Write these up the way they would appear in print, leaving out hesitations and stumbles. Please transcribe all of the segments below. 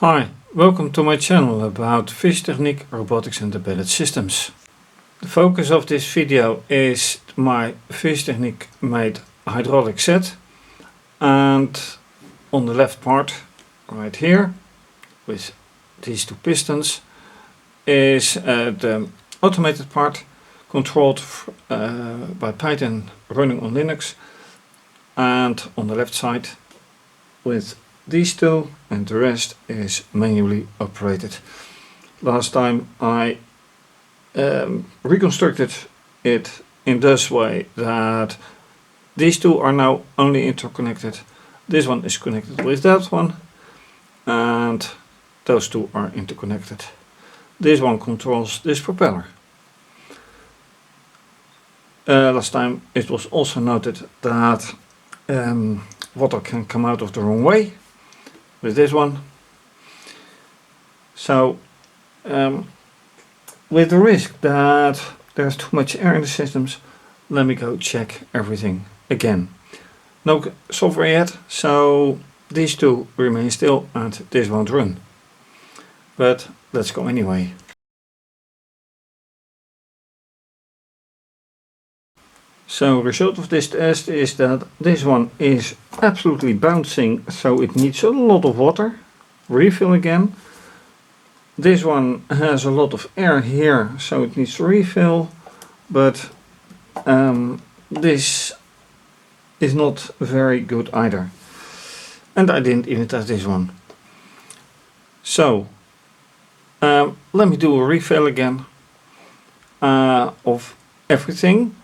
Hi, welcome to my channel about fischertechnik, robotics and embedded systems. The focus of this video is my fischertechnik made hydraulic set, and on the left part right here with these two pistons is the automated part controlled by Python running on Linux, and on the left side with these two, and the rest is manually operated. Last time I reconstructed it in this way that these two are now only interconnected. This one is connected with that one, and those two are interconnected. This one controls this propeller. Last time it was also noted that water can come out of the wrong way with this one. So with the risk that there's too much air in the systems, let me go check everything again. No software yet, so these two remain still and this won't run. But let's go anyway. So result of this test is that this one is absolutely bouncing, so it needs a lot of water. Refill again. This one has a lot of air here, so it needs to refill, but this is not very good either. And I didn't even test this one. So let me do a refill again of everything.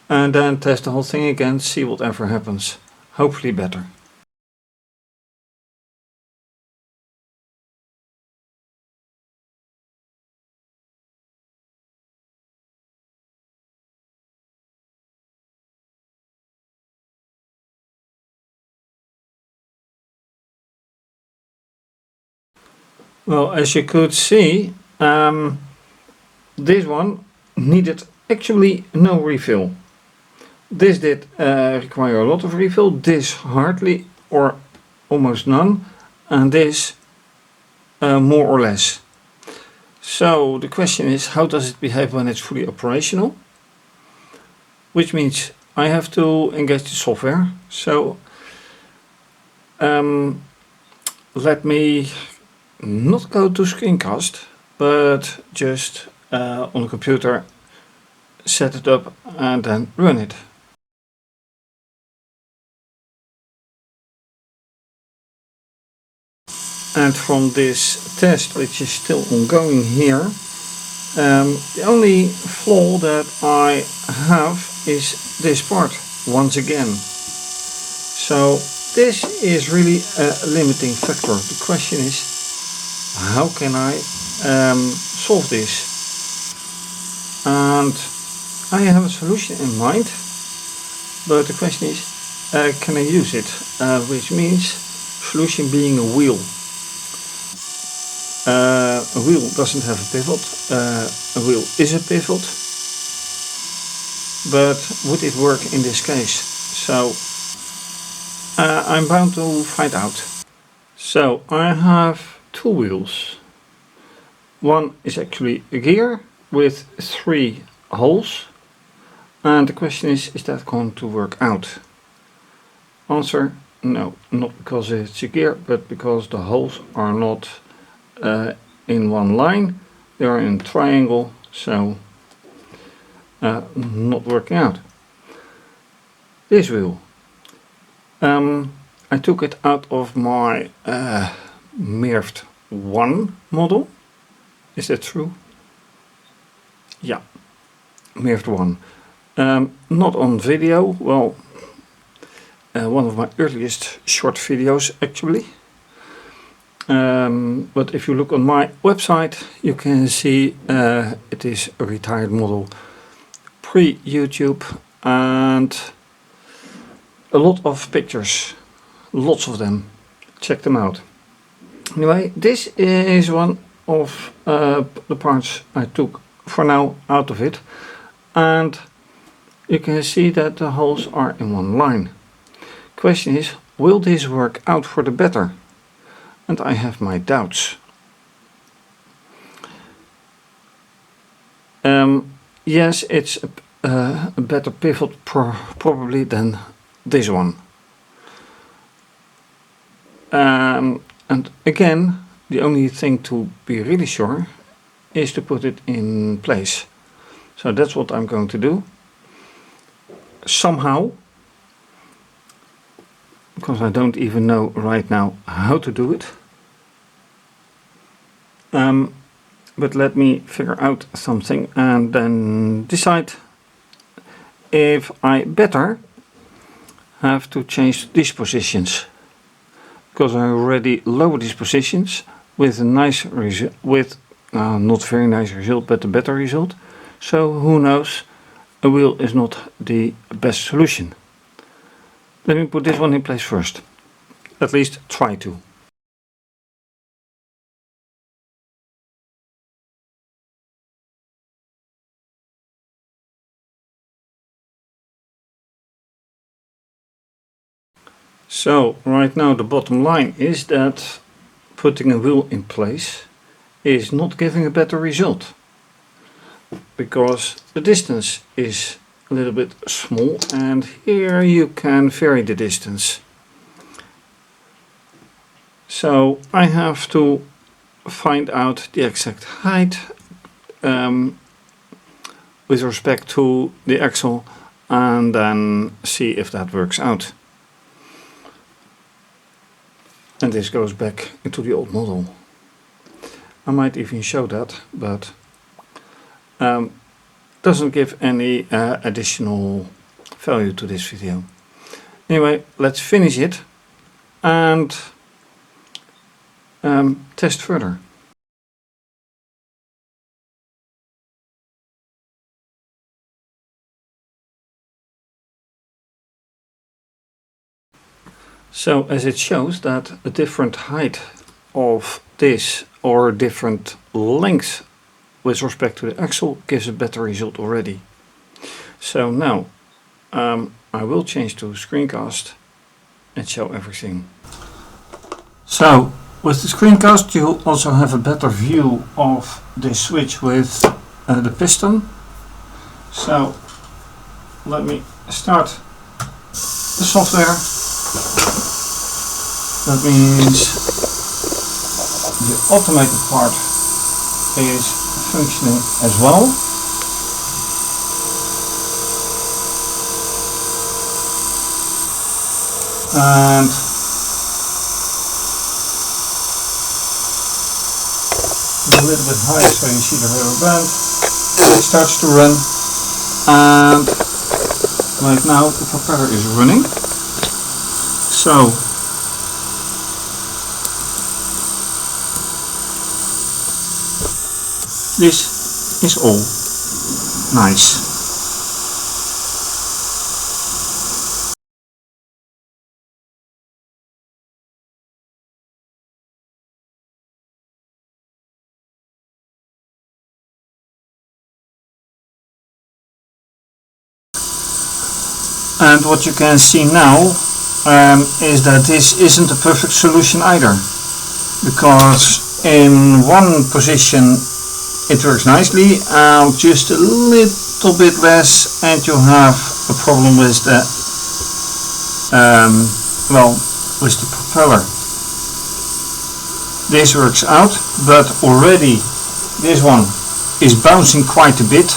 And then test the whole thing again, see whatever happens. Hopefully better. Well, as you could see, this one needed actually no refill. This did require a lot of refill, this hardly or almost none, and this more or less. So the question is, how does it behave when it's fully operational? Which means I have to engage the software. So let me not go to screencast, but just on the computer set it up and then run it. And from this test, which is still ongoing here, the only flaw that I have is this part once again. So this is really a limiting factor. The question is, how can I solve this? And I have a solution in mind, but the question is, can I use it? Which means solution being a wheel. A wheel doesn't have a pivot, a wheel is a pivot, but would it work in this case? So I'm bound to find out. So I have two wheels. One is actually a gear with 3 holes, and the question is that going to work out? Answer, no, not because it's a gear, but because the holes are not in one line, they are in a triangle, so not working out. This wheel, I took it out of my Mirft 1 model. Is that true? Yeah, Mirft 1. Not on video, well, one of my earliest short videos actually. But if you look on my website, you can see it is a retired model, pre-YouTube, and a lot of pictures, lots of them. Check them out. Anyway, this is one of the parts I took for now out of it, and you can see that the holes are in one line. Question is, will this work out for the better? and I have my doubts. Yes, it's a better pivot probably than this one. And again, the only thing to be really sure is to put it in place. So that's what I'm going to do. Somehow, because I don't even know right now how to do it. But let me figure out something and then decide if I better have to change these positions, because I already lowered these positions with a nice result, with not very nice result, but a better result. So who knows, a wheel is not the best solution. Let me put this one in place first, at least try to. So right now the bottom line is that putting a wheel in place is not giving a better result, because the distance is a little bit small, and here you can vary the distance. So I have to find out the exact height with respect to the axle, and then see if that works out. And this goes back into the old model. I might even show that, but doesn't give any additional value to this video. Anyway, let's finish it and test further. So as it shows that a different height of this or different length with respect to the axle gives a better result already. So now I will change to screencast and show everything. So with the screencast you also have a better view of the switch with the piston. So let me start the software. That means the automated part is functioning as well. And a little bit high so you see the rubber band. It starts to run, and right now the propeller is running. So this is all nice. And what you can see now is that this isn't a perfect solution either, because in one position it works nicely, just a little bit less, and you have a problem with the with the propeller. This works out, but already this one is bouncing quite a bit.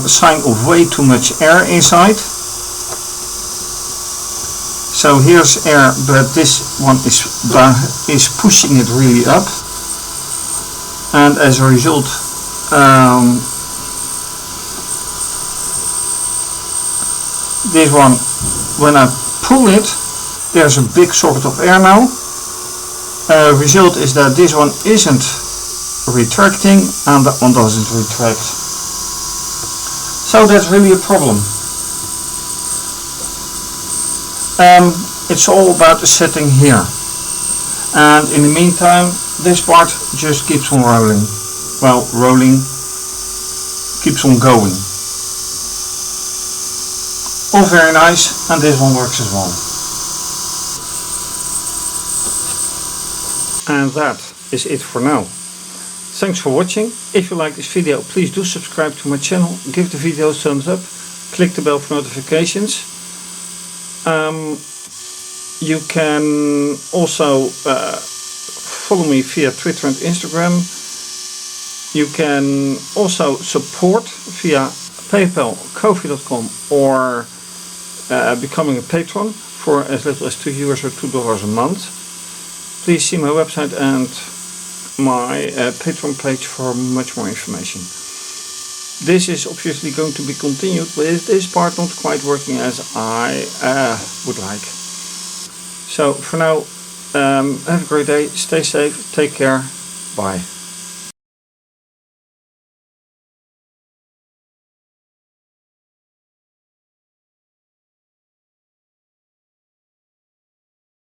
Sign of way too much air inside. So here's air, but this one is pushing it really up, and as a result this one, when I pull it, there's a big socket of air now. Result is that this one isn't retracting and that one doesn't retract. So that's really a problem. It's all about the setting here, and in the meantime this part just keeps on rolling. Well, rolling, keeps on going. All very nice, and this one works as well. And that is it for now. Thanks for watching. If you like this video, please do subscribe to my channel, give the video a thumbs up, click the bell for notifications. You can also follow me via Twitter and Instagram. You can also support via PayPal, Ko-fi.com, or becoming a patron for as little as €2 or $2 a month. Please see my website and my Patreon page for much more information. This is obviously going to be continued, but this part not quite working as I would like. So for now, have a great day, stay safe, take care, bye.